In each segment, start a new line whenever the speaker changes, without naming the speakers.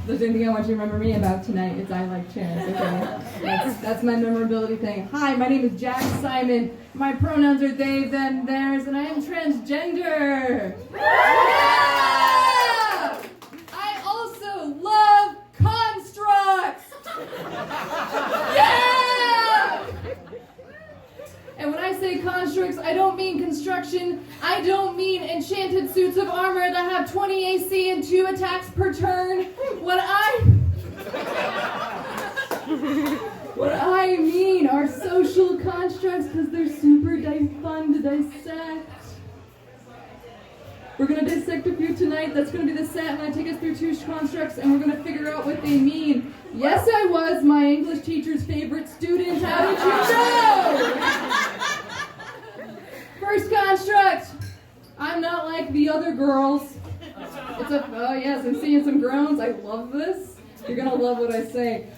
there's anything I want you to remember me about tonight, it's I like chairs, okay? That's my memorability thing. Hi, my name is Jack Simon. My pronouns are they, them, theirs, and I am transgender. Yeah! I also love constructs. Yeah! And when I say constructs, I don't mean construction. I don't mean enchanted suits of armor that have 20 AC and 2 attacks per turn. What I mean are social constructs because they're super fun to dissect. We're going to dissect a few tonight. That's going to be the set. I'm going to take us through 2 constructs and we're going to figure out what they mean. Yes, I was my English teacher's favorite student. How did you know? First construct. I'm not like the other girls. Oh yes, I'm seeing some groans. I love this. You're going to love what I say.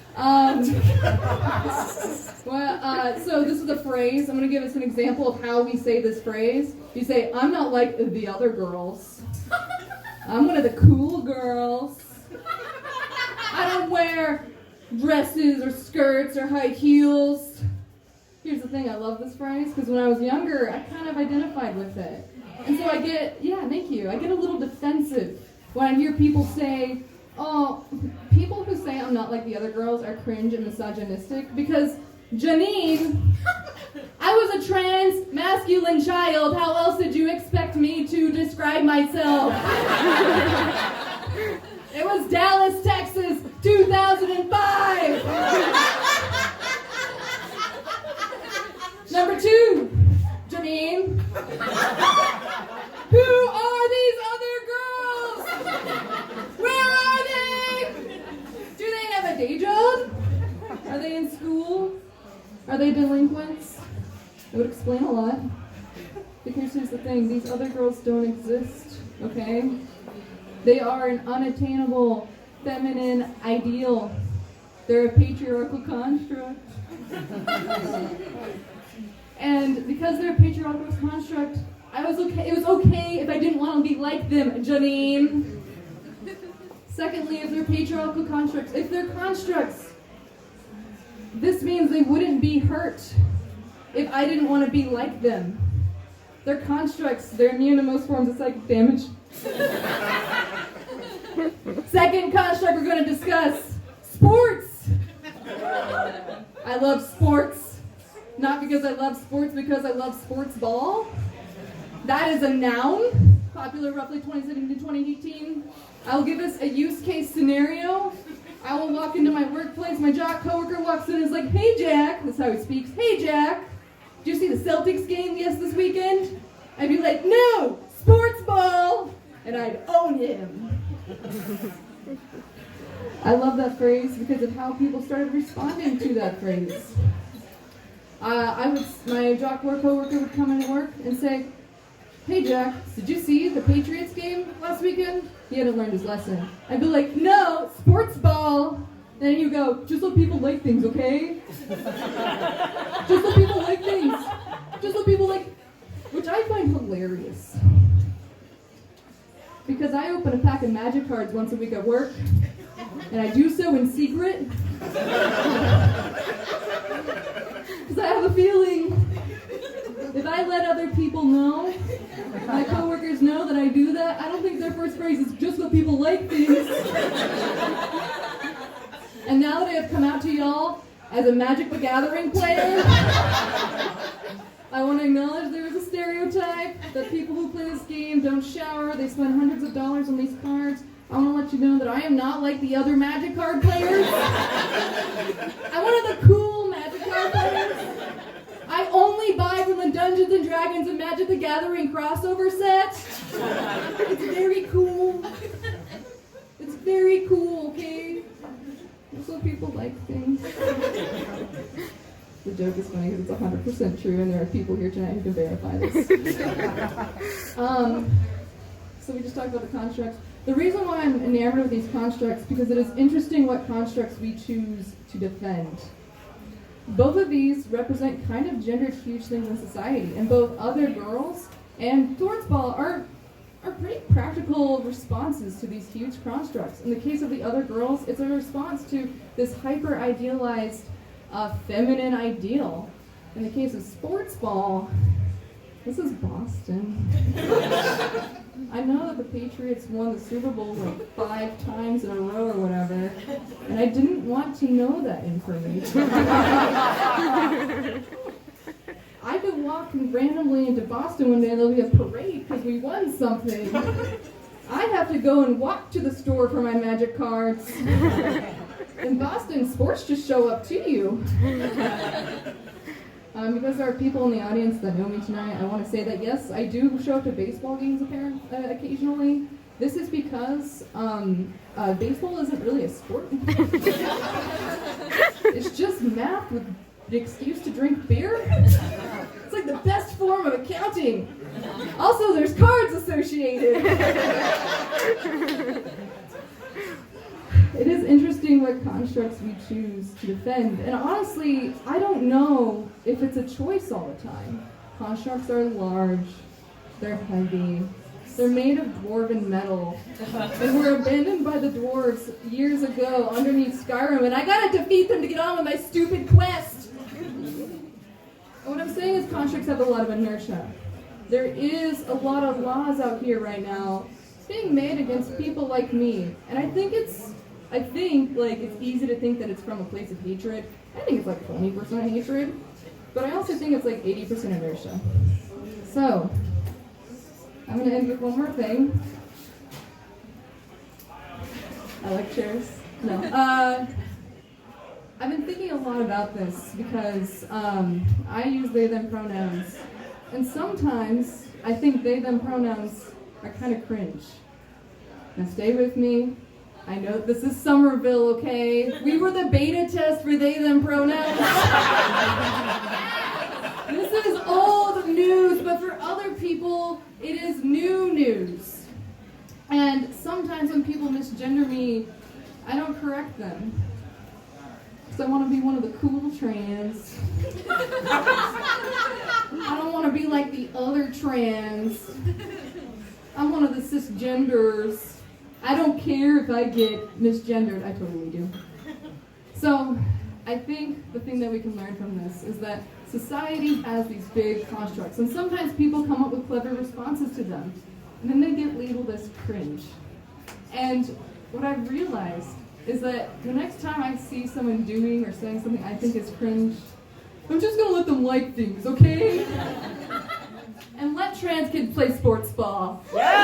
So this is a phrase. I'm going to give us an example of how we say this phrase. You say, I'm not like the other girls. I'm one of the cool girls. I don't wear dresses or skirts or high heels. Here's the thing, I love this phrase because when I was younger, I kind of identified with it. And so I get a little defensive when I hear people say, oh, people who say I'm not like the other girls are cringe and misogynistic because Janine, I was a trans masculine child. How else did you expect me to describe myself? It was Dallas, Texas, 2005. Number 2, Janine. Who are these other girls? Where are they? Do they have a day job? Are they in school? Are they delinquents? It would explain a lot. Because here's the thing, these other girls don't exist, okay? They are an unattainable feminine ideal. They're a patriarchal construct. And because they're a patriarchal construct, it was okay if I didn't want to be like them, Janine. Secondly, if they're patriarchal constructs, this means they wouldn't be hurt if I didn't want to be like them. They're constructs. They're immune to most forms of psychic damage. Second construct we're going to discuss, sports. I love sports. Not because I love sports, because I love sports ball. That is a noun, popular roughly 2017 to 2018. I will give us a use case scenario. I will walk into my workplace, my jock coworker walks in and is like, hey Jack, that's how he speaks, hey Jack, did you see the Celtics game this weekend? I'd be like, no, sports ball, and I'd own him. I love that phrase because of how people started responding to that phrase. My jock coworker would come into work and say, hey Jack, did you see the Patriots game last weekend? He hadn't learned his lesson. I'd be like, no, sports ball. Then you go, just so people like things, okay? Just so people like things. Just so people like, which I find hilarious. Because I open a pack of magic cards once a week at work, and I do so in secret. Because I have a feeling if I let other people know, my coworkers know that I do that, I don't think their first phrase is just so people like things. And now that I have come out to y'all as a Magic the Gathering player, I want to acknowledge there is a stereotype that people who play this game don't shower, they spend hundreds of dollars on these cards. I want to let you know that I am not like the other Magic card players. I'm one of the cool Magic card players. I only buy from the Dungeons & Dragons and Magic the Gathering crossover set. It's very cool. It's very cool, okay? Just so people like things. The joke is funny because it's 100% true, and there are people here tonight who can verify this. So we just talked about the constructs. The reason why I'm enamored with these constructs is because it is interesting what constructs we choose to defend. Both of these represent kind of gendered huge things in society, and both other girls and sports ball are are pretty practical responses to these huge constructs. In the case of the other girls, it's a response to this hyper-idealized feminine ideal. In the case of sports ball, this is Boston. I know that the Patriots won the Super Bowl like 5 times in a row or whatever, and I didn't want to know that information. I could walk randomly into Boston one day and there'll be a parade because we won something. I have to go and walk to the store for my magic cards. In Boston, sports just show up to you. Because there are people in the audience that know me tonight, I want to say that yes, I do show up to baseball games occasionally. This is because baseball isn't really a sport. It's just math with the excuse to drink beer. It's like the best form of accounting. Also, there's cards associated. It is interesting what constructs we choose to defend. And honestly, I don't know if it's a choice all the time. Constructs are large, they're heavy, they're made of dwarven metal, and were abandoned by the dwarves years ago underneath Skyrim, and I gotta defeat them to get on with my stupid quest! And what I'm saying is constructs have a lot of inertia. There is a lot of laws out here right now being made against people like me, and I think it's easy to think that it's from a place of hatred. I think it's like 20% hatred, but I also think it's like 80% inertia. So, I'm going to end with one more thing. I like chairs. No. I've been thinking a lot about this because I use they, them pronouns. And sometimes I think they, them pronouns are kind of cringe. Now stay with me. I know this is Somerville, okay? We were the beta test for they, them pronouns. This is old news, but for other people, it is new news. And sometimes when people misgender me, I don't correct them. Because I want to be one of the cool trans. I don't want to be like the other trans. I'm one of the cisgenders. I don't care if I get misgendered. I totally do. So, I think the thing that we can learn from this is that society has these big constructs, and sometimes people come up with clever responses to them, and then they get labeled as cringe. And what I've realized is that the next time I see someone doing or saying something I think is cringe, I'm just gonna let them like things, okay? And let trans kids play sports ball. Yeah!